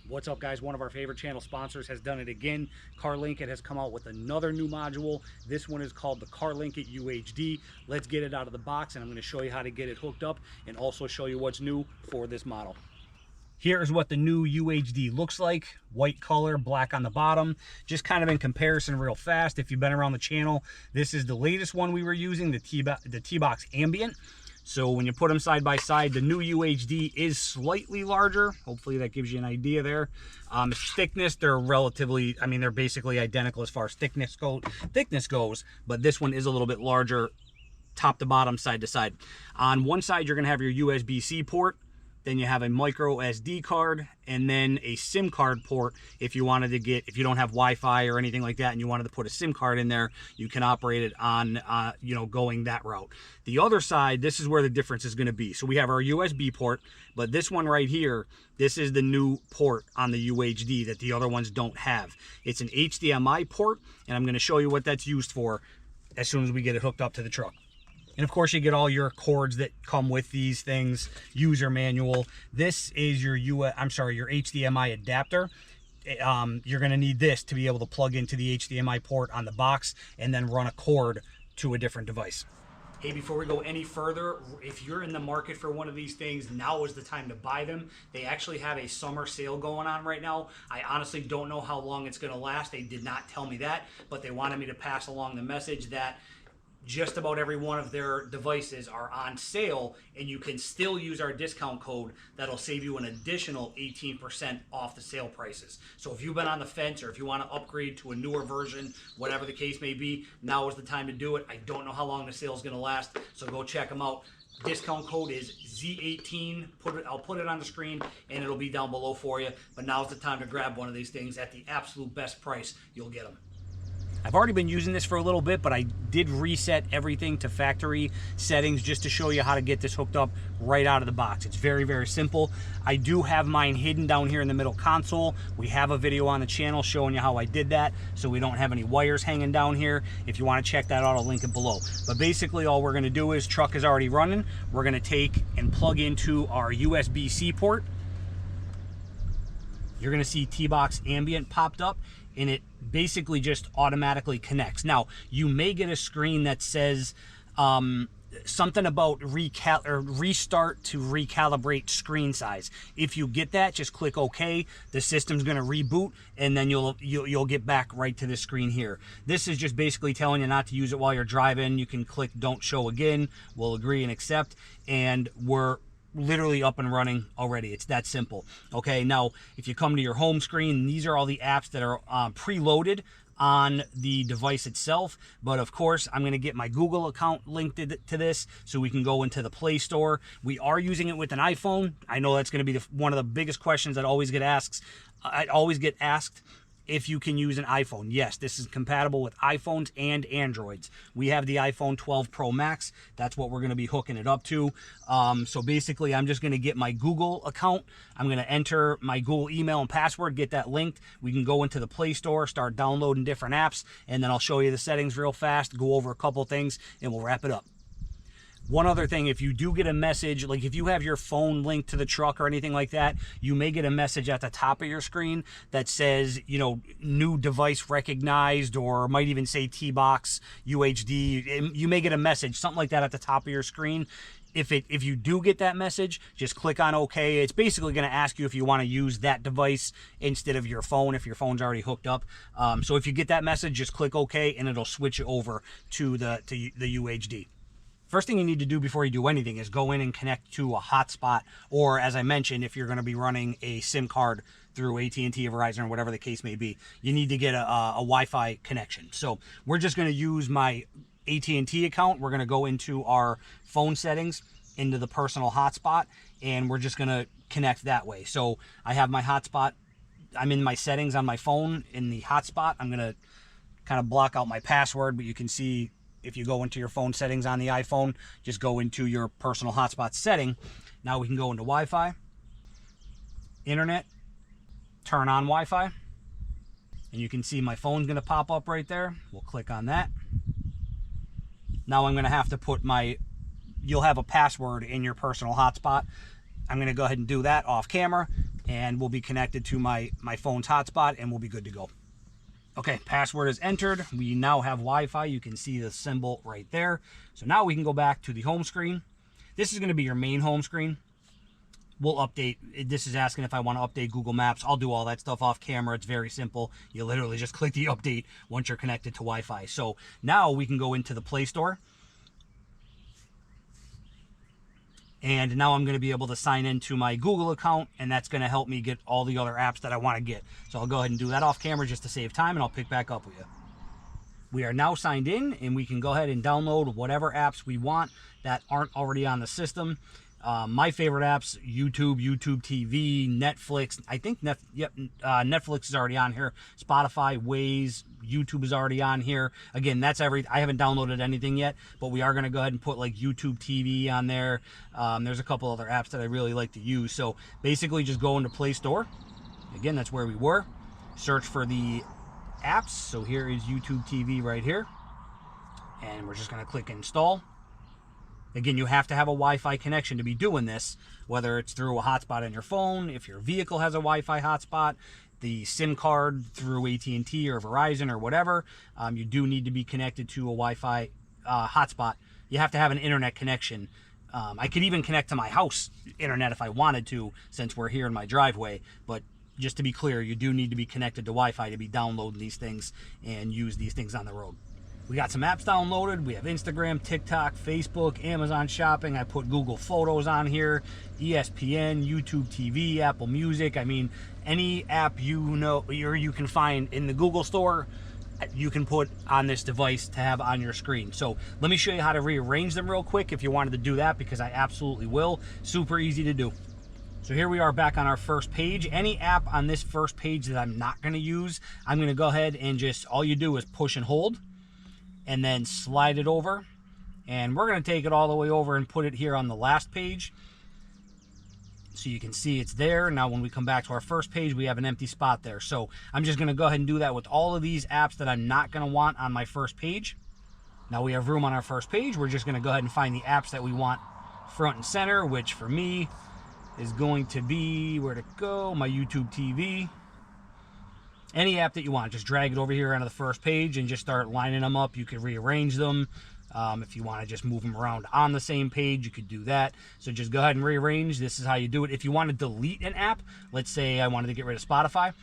What's up, guys? One of our favorite channel sponsors has done it again. CarLinkIt has come out with another new module. This one is called the CarLinkIt UHD. Let's get it out of the box, and I'm going to show you how to get it hooked up and also show you what's new for this model. Here's what the new UHD looks like. White color, black on the bottom. Just kind of in comparison real fast, if you've been around the channel, this is the latest one we were using, the Tbox Ambient. So when you put them side by side, the new UHD is slightly larger. Hopefully that gives you an idea there. Thickness, they're relatively, I mean, they're basically identical as far as thickness goes, but this one is a little bit larger, top to bottom, side to side. On one side, you're gonna have your USB-C port. Then you have a micro SD card, and then a SIM card port. If you wanted to get, if you don't have Wi-Fi or anything like that, and you wanted to put a SIM card in there, you can operate it on, going that route. The other side, this is where the difference is going to be. So we have our USB port, but this one right here, this is the new port on the UHD that the other ones don't have. It's an HDMI port, and I'm going to show you what that's used for as soon as we get it hooked up to the truck. And of course, you get all your cords that come with these things, user manual. This is your your HDMI adapter. You're going to need this to be able to plug into the HDMI port on the box and then run a cord to a different device. Hey, before we go any further, if you're in the market for one of these things, now is the time to buy them. They actually have a summer sale going on right now. I honestly don't know how long it's going to last. They did not tell me that, but they wanted me to pass along the message that just about every one of their devices are on sale, and you can still use our discount code that'll save you an additional 18% off the sale prices. So if you've been on the fence, or if you want to upgrade to a newer version, whatever the case may be, now is the time to do it. I don't know how long the sale is going to last, so go check them out. Discount code is Z18. I'll put it on the screen, and it'll be down below for you. But now's the time to grab one of these things at the absolute best price. You'll get them. I've already been using this for a little bit, but I did reset everything to factory settings just to show you how to get this hooked up right out of the box. It's very, very simple. I do have mine hidden down here in the middle console. We have a video on the channel showing you how I did that, so we don't have any wires hanging down here. If you want to check that out, I'll link it below. But basically all we're going to do is, truck is already running. We're going to take and plug into our USB-C port. You're going to see Tbox Ambient popped up, and it basically just automatically connects. Now, you may get a screen that says something about restart to recalibrate screen size. If you get that, just click OK. The system's going to reboot, and then you'll get back right to this screen here. This is just basically telling you not to use it while you're driving. You can click Don't Show Again. We'll agree and accept, and we're literally up and running already. It's that simple. Okay, now if you come to your home screen, these are all the apps that are preloaded on the device itself. But of course, I'm going to get my Google account linked to this so we can go into the Play Store. We are using it with an iPhone. I know that's going to be one of the biggest questions that always get asked. If you can use an iPhone. Yes, this is compatible with iPhones and Androids. We have the iPhone 12 Pro Max. That's what we're going to be hooking it up to. So basically, I'm just going to get my Google account. I'm going to enter my Google email and password, get that linked. We can go into the Play Store, start downloading different apps, and then I'll show you the settings real fast, go over a couple things, and we'll wrap it up. One other thing, if you do get a message, like if you have your phone linked to the truck or anything like that, you may get a message at the top of your screen that says, new device recognized, or might even say Tbox UHD. You may get a message, something like that, at the top of your screen. If you do get that message, just click on OK. It's basically going to ask you if you want to use that device instead of your phone, if your phone's already hooked up. So if you get that message, just click OK, and it'll switch it over to the UHD. First thing you need to do before you do anything is go in and connect to a hotspot, or, as I mentioned, if you're going to be running a SIM card through AT&T or Verizon or whatever the case may be, you need to get a Wi-Fi connection. So we're just going to use my AT&T account. We're going to go into our phone settings, into the personal hotspot, and we're just going to connect that way. So I have my hotspot. I'm in my settings on my phone in the hotspot. I'm going to kind of block out my password, but you can see, if you go into your phone settings on the iPhone, just go into your personal hotspot setting. Now we can go into Wi-Fi, internet, turn on Wi-Fi, and you can see my phone's going to pop up right there. We'll click on that. Now I'm going to have to put you'll have a password in your personal hotspot. I'm going to go ahead and do that off camera. and we'll be connected to my phone's hotspot, and we'll be good to go. Okay, password is entered. We now have Wi-Fi. You can see the symbol right there. So now we can go back to the home screen. This is going to be your main home screen. We'll update. This is asking if I want to update Google Maps. I'll do all that stuff off camera. It's very simple. You literally just click the update once you're connected to Wi-Fi. So now we can go into the Play Store. And now I'm going to be able to sign into my Google account, and that's going to help me get all the other apps that I want to get. So I'll go ahead and do that off camera just to save time, and I'll pick back up with you. We are now signed in, and we can go ahead and download whatever apps we want that aren't already on the system. My favorite apps: YouTube, YouTube TV, Netflix. I think Netflix is already on here. Spotify, Waze, YouTube is already on here. Again, that's I haven't downloaded anything yet, but we are going to go ahead and put like YouTube TV on there. There's a couple other apps that I really like to use. So basically, just go into Play Store. Again, that's where we were. Search for the apps. So here is YouTube TV right here, and we're just going to click install. Again, you have to have a Wi-Fi connection to be doing this, whether it's through a hotspot on your phone, if your vehicle has a Wi-Fi hotspot, the SIM card through AT&T or Verizon or whatever. You do need to be connected to a Wi-Fi hotspot. You have to have an internet connection. I could even connect to my house internet if I wanted to, since we're here in my driveway. But just to be clear, you do need to be connected to Wi-Fi to be downloading these things and use these things on the road. We got some apps downloaded. We have Instagram, TikTok, Facebook, Amazon Shopping. I put Google Photos on here, ESPN, YouTube TV, Apple Music. I mean, any app you know or you can find in the Google Store, you can put on this device to have on your screen. So let me show you how to rearrange them real quick if you wanted to do that, because I absolutely will. Super easy to do. So here we are back on our first page. Any app on this first page that I'm not going to use, I'm going to go ahead and just, all you do is push and hold, and then slide it over, and we're going to take it all the way over and put it here on the last page so you can see it's there. Now when we come back to our first page, we have an empty spot there. So I'm just going to go ahead and do that with all of these apps that I'm not going to want on my first page. Now we have room on our first page. We're just going to go ahead and find the apps that we want front and center, which for me is going to be, where to go, my YouTube TV. Any app that you want, just drag it over here onto the first page and just start lining them up. You could rearrange them. If you want to just move them around on the same page, you could do that. So just go ahead and rearrange. This is how you do it. If you want to delete an app, let's say I wanted to get rid of Spotify,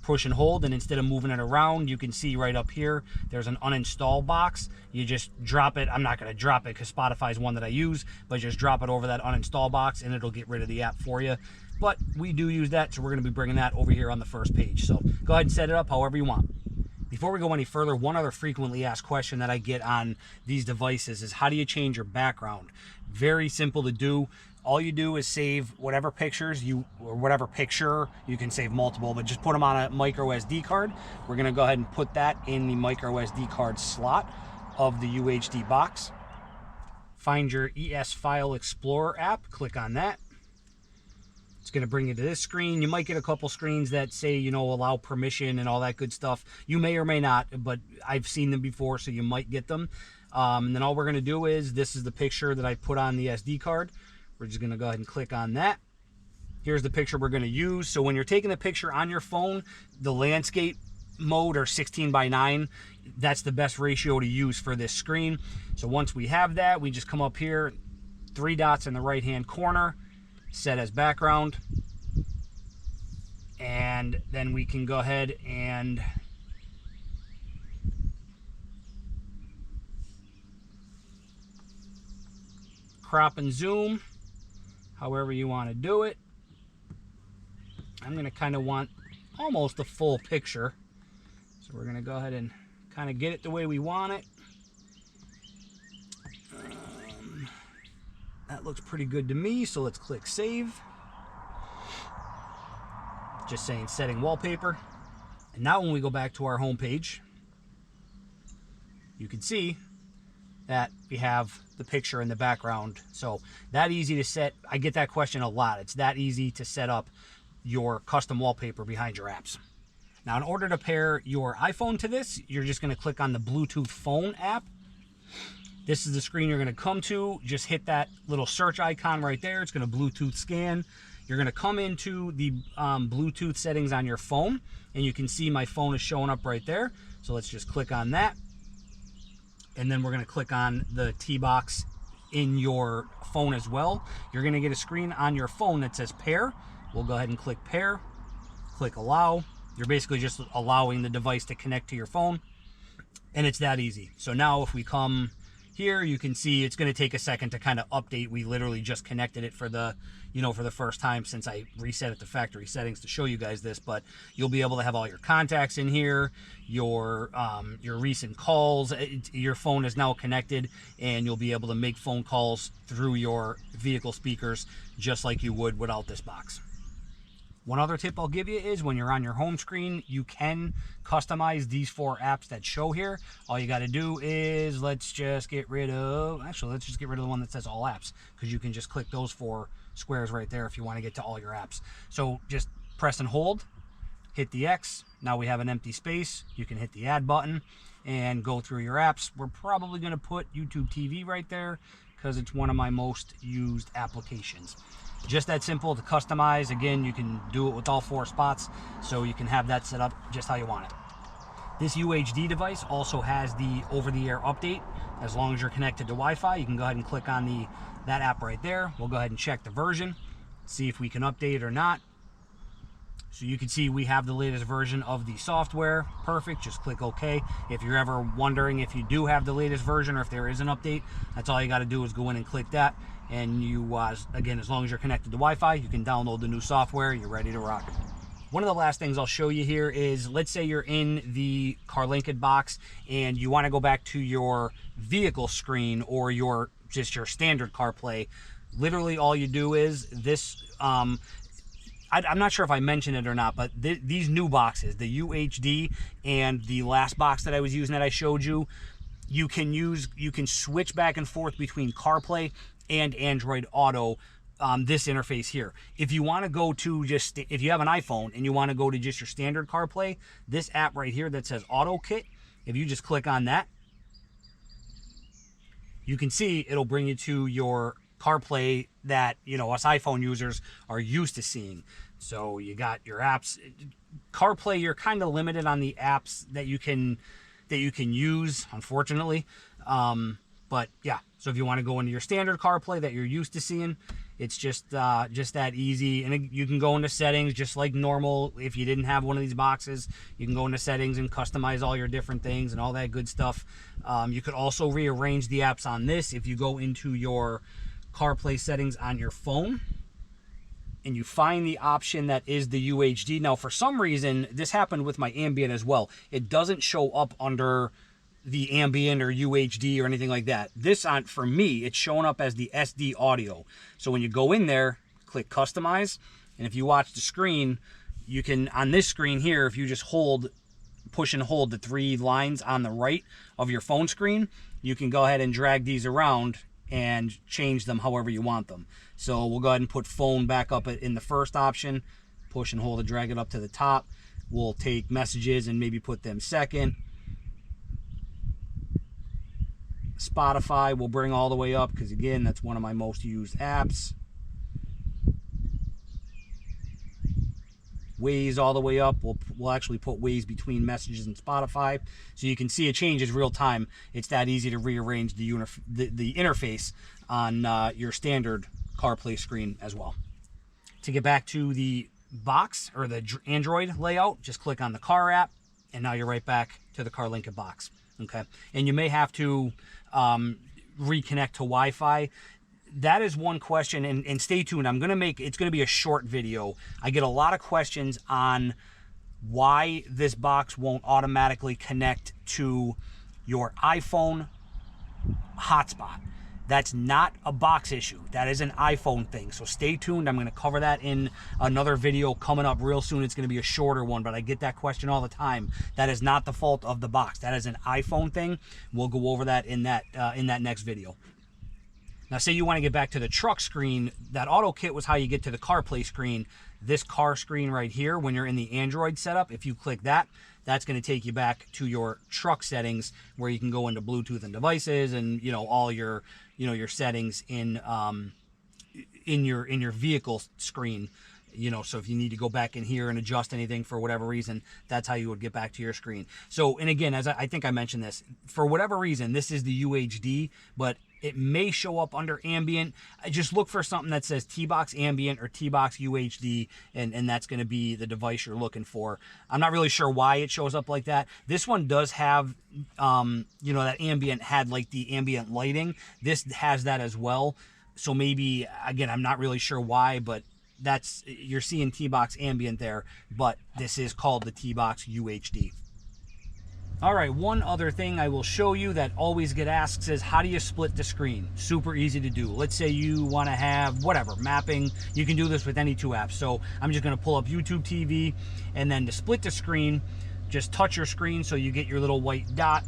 push and hold, and instead of moving it around, you can see right up here, there's an uninstall box. You just drop it. I'm not going to drop it because Spotify is one that I use, but just drop it over that uninstall box and it'll get rid of the app for you. But we do use that, so we're going to be bringing that over here on the first page. So go ahead and set it up however you want. Before we go any further, one other frequently asked question that I get on these devices is, how do you change your background? Very simple to do. All you do is save whatever pictures or whatever picture. You can save multiple, but just put them on a micro SD card. We're going to go ahead and put that in the micro SD card slot of the UHD box. Find your ES File Explorer app. Click on that. It's going to bring you to this screen. You might get a couple screens that say, allow permission and all that good stuff. You may or may not, but I've seen them before, so you might get them. And then all we're going to do is, this is the picture that I put on the SD card. We're just going to go ahead and click on that. Here's the picture we're going to use. So when you're taking the picture on your phone, the landscape mode or 16:9, that's the best ratio to use for this screen. So once we have that, we just come up here, 3 dots in the right hand corner, set as background, and then we can go ahead and crop and zoom however you want to do it. I'm going to kind of want almost a full picture, so we're going to go ahead and kind of get it the way we want it. That looks pretty good to me, so let's click save. Just saying setting wallpaper. And now when we go back to our home page, you can see that we have the picture in the background. So that easy to set. I get that question a lot. It's that easy to set up your custom wallpaper behind your apps. Now in order to pair your iPhone to this, you're just going to click on the Bluetooth phone app. This is the screen you're going to come to. Just hit that little search icon right there. It's going to Bluetooth scan. You're going to come into the Bluetooth settings on your phone, and you can see my phone is showing up right there. So let's just click on that. And then we're going to click on the Tbox in your phone as well. You're going to get a screen on your phone that says pair. We'll go ahead and click pair, click allow. You're basically just allowing the device to connect to your phone, and it's that easy. So now if we come here, you can see it's going to take a second to kind of update. We literally just connected it for the, for the first time since I reset it to factory settings to show you guys this. But you'll be able to have all your contacts in here, your recent calls. Your phone is now connected, and you'll be able to make phone calls through your vehicle speakers just like you would without this box. One other tip I'll give you is when you're on your home screen, you can customize these 4 apps that show here. All you got to do is let's just get rid of the one that says all apps, because you can just click those 4 squares right there if you want to get to all your apps. So just press and hold, hit the X. Now we have an empty space. You can hit the add button and go through your apps. We're probably going to put YouTube TV right there because it's one of my most used applications. Just that simple to customize. Again, you can do it with all 4 spots, so you can have that set up just how you want it. This UHD device also has the over-the-air update. As long as you're connected to Wi-Fi, you can go ahead and click on that app right there. We'll go ahead and check the version, see if we can update it or not. So you can see we have the latest version of the software. Perfect. Just click OK. If you're ever wondering if you do have the latest version or if there is an update, that's all you got to do is go in and click that. And you, again, as long as you're connected to Wi-Fi, you can download the new software. You're ready to rock. One of the last things I'll show you here is, let's say you're in the CarLinkIt box and you want to go back to your vehicle screen or just your standard CarPlay. Literally all you do is this. I'm not sure if I mentioned it or not, but these new boxes, the UHD and the last box that I was using that I showed you, you can switch back and forth between CarPlay and Android Auto. This interface here. If you want to go to if you have an iPhone and you want to go to just your standard CarPlay, this app right here that says AutoKit, if you just click on that, you can see it'll bring you to your CarPlay that, us iPhone users are used to seeing. So you got your apps. CarPlay, you're kind of limited on the apps that you can use, unfortunately. But yeah, so if you want to go into your standard CarPlay that you're used to seeing, it's just that easy. And you can go into settings just like normal. If you didn't have one of these boxes, you can go into settings and customize all your different things and all that good stuff. You could also rearrange the apps on this. If you go into your CarPlay settings on your phone and you find the option that is the UHD. Now, for some reason, this happened with my ambient as well. It doesn't show up under the ambient or UHD or anything like that. For me, it's showing up as the SD audio. So when you go in there, click customize, and if you watch the screen, you can, on this screen here, if you just push and hold the 3 lines on the right of your phone screen, you can go ahead and drag these around and change them however you want them. So we'll go ahead and put phone back up in the first option, push and hold and drag it up to the top. We'll take messages and maybe put them second. Spotify will bring all the way up because, again, that's one of my most used apps. Waze all the way up. We'll actually put Waze between messages and Spotify, so you can see it changes real time. It's that easy to rearrange the interface on your standard CarPlay screen as well. To get back to the box or the Android layout, just click on the Car app, and now you're right back to the CarLinkIt box. Okay, and you may have to reconnect to Wi-Fi. That is one question, and stay tuned. It's going to be a short video. I get a lot of questions on why this box won't automatically connect to your iPhone hotspot. That's not a box issue. That is an iPhone thing. So stay tuned. I'm going to cover that in another video coming up real soon. It's going to be a shorter one, but I get that question all the time. That is not the fault of the box. That is an iPhone thing. We'll go over that in that next video. Now, say you want to get back to the truck screen. That AutoKit was how you get to the CarPlay screen. This car screen right here, when you're in the Android setup, if you click that, that's going to take you back to your truck settings where you can go into Bluetooth and devices and, all your, your settings in in your vehicle screen. You know, so if you need to go back in here and adjust anything for whatever reason, that's how you would get back to your screen. So, and again, as I think I mentioned this, for whatever reason, this is the UHD, but it may show up under ambient. Just look for something that says Tbox ambient or Tbox UHD, and that's going to be the device you're looking for. I'm not really sure why it shows up like that. This one does have, you know, that ambient had like the ambient lighting. This has that as well. So maybe, again, I'm not really sure why, but that's, you're seeing Tbox ambient there, but this is called the Tbox UHD. All right, one other thing I will show you that always get asked is, how do you split the screen? Super easy to do. Let's say you want to have whatever mapping. You can do this with any two apps. So I'm just going to pull up YouTube TV, and then to split the screen, just touch your screen so you get your little white dot.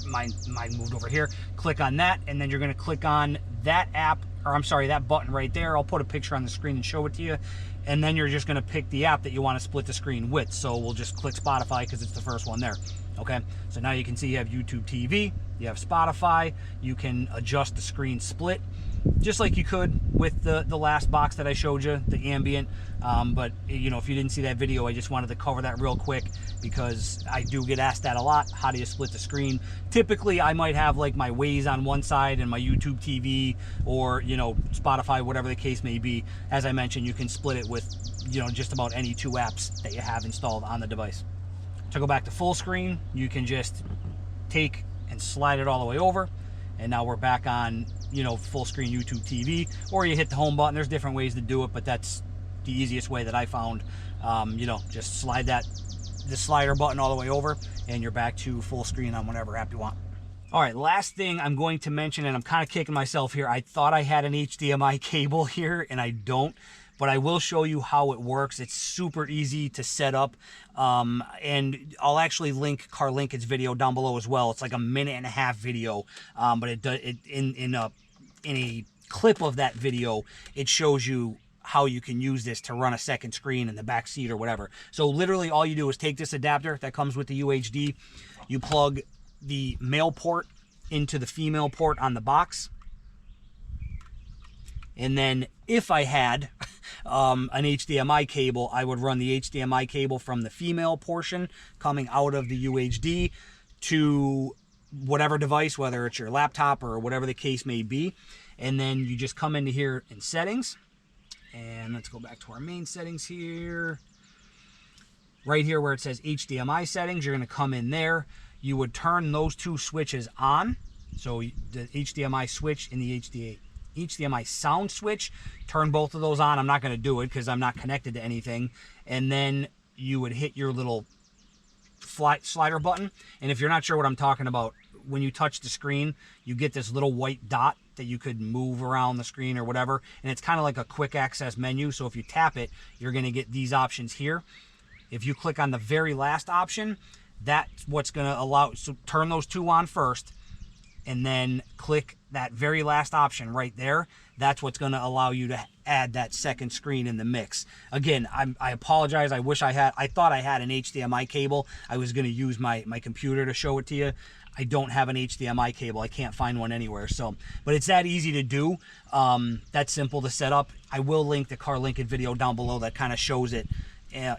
Mine moved over here. Click on that, and then you're going to click on that app, or I'm sorry, that button right there. I'll put a picture on the screen and show it to you. And then you're just going to pick the app that you want to split the screen with. So we'll just click Spotify because it's the first one there. Okay, so now you can see you have YouTube TV, you have Spotify, you can adjust the screen split just like you could with the last box that I showed you, the ambient. But you know, if you didn't see that video, I just wanted to cover that real quick because I do get asked that a lot. How do you split the screen? Typically, I might have like my Waze on one side and my YouTube TV, or you know, Spotify, whatever the case may be. As I mentioned, you can split it with, you know, just about any two apps that you have installed on the device. To go back to full screen, you can just take and slide it all the way over, and now we're back on, you know, full screen YouTube TV, or you hit the home button. There's different ways to do it, but that's the easiest way that I found. You know, just slide the slider button all the way over, and you're back to full screen on whatever app you want. All right, last thing I'm going to mention, and I'm kind of kicking myself here. I thought I had an HDMI cable here, and I don't. But I will show you how it works. It's super easy to set up, and I'll actually link CarLinkIt's video down below as well. It's like a 1.5-minute video, but in a clip of that video, it shows you how you can use this to run a second screen in the back seat or whatever. So literally all you do is take this adapter that comes with the UHD, you plug the male port into the female port on the box, and then if I had an HDMI cable, I would run the HDMI cable from the female portion coming out of the UHD to whatever device, whether it's your laptop or whatever the case may be. And then you just come into here in settings, and let's go back to our main settings here. Right here where it says HDMI settings, you're going to come in there. You would turn those two switches on. So the HDMI switch and the HDMI sound switch, turn both of those on. I'm not going to do it because I'm not connected to anything. And then you would hit your little slider button. And if you're not sure what I'm talking about, when you touch the screen, you get this little white dot that you could move around the screen or whatever. And it's kind of like a quick access menu. So if you tap it, you're going to get these options here. If you click on the very last option, that's what's going to allow, so turn those two on first, and then click that very last option right there. That's what's going to allow you to add that second screen in the mix. Again, I apologize. I thought I had an HDMI cable. I was going to use my computer to show it to you. I don't have an HDMI cable. I can't find one anywhere. So, but it's that easy to do. That's simple to set up. I will link the CarLinkIt video down below that kind of shows it,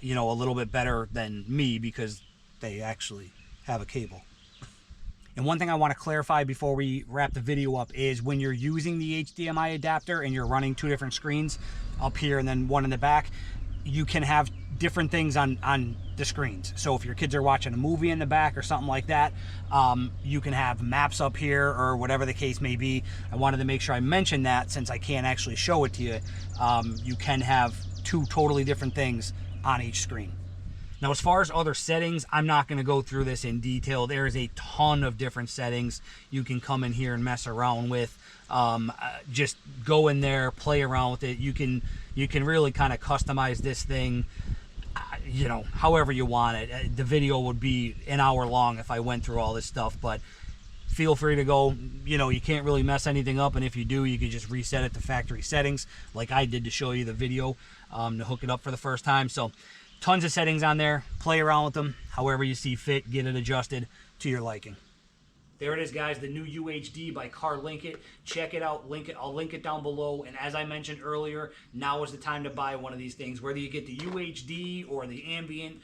you know, a little bit better than me because they actually have a cable. And one thing I want to clarify before we wrap the video up is when you're using the HDMI adapter and you're running two different screens up here and then one in the back, you can have different things on the screens. So if your kids are watching a movie in the back or something like that, you can have maps up here or whatever the case may be. I wanted to make sure I mentioned that since I can't actually show it to you. You can have two totally different things on each screen. Now, as far as other settings, I'm not going to go through this in detail. There is a ton of different settings you can come in here and mess around with. Just go in there, play around with it. You can really kind of customize this thing, you know, however you want it. The video would be an hour long if I went through all this stuff, but feel free to go. You know, you can't really mess anything up, and if you do, you can just reset it to factory settings like I did to show you the video to hook it up for the first time. So tons of settings on there. Play around with them however you see fit. Get it adjusted to your liking. there it is, guys, the new UHD by CarLinkIt. Check it out. I'll link it down below. And as I mentioned earlier, now is the time to buy one of these things. Whether you get the UHD or the ambient,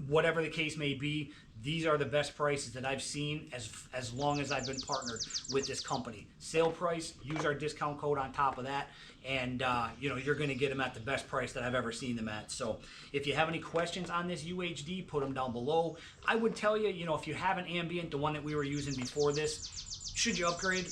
whatever the case may be, these are the best prices that I've seen as long as I've been partnered with this company. Sale price, use our discount code on top of that, and you know, you're going to get them at the best price that I've ever seen them at. So if you have any questions on this UHD, put them down below. I would tell you, you know, if you have an ambient, the one that we were using before this, should you upgrade?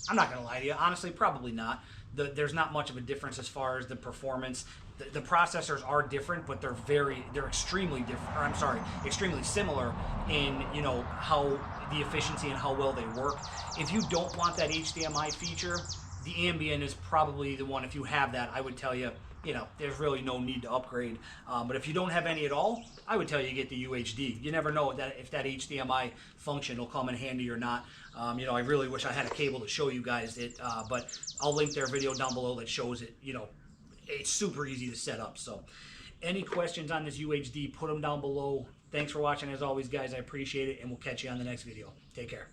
I'm not going to lie to you. Honestly, probably not. There's not much of a difference as far as the performance. The processors are different, but they're extremely different. Or I'm sorry, extremely similar in, you know, how the efficiency and how well they work. If you don't want that HDMI feature, the ambient is probably the one. If you have that, I would tell you, you know, there's really no need to upgrade. But if you don't have any at all, I would tell you get the UHD. You never know that if that HDMI function will come in handy or not. You know, I really wish I had a cable to show you guys it, but I'll link their video down below that shows it. You know, it's super easy to set up. So any questions on this UHD, put them down below. Thanks for watching as always, guys. I appreciate it, and we'll catch you on the next video. Take care.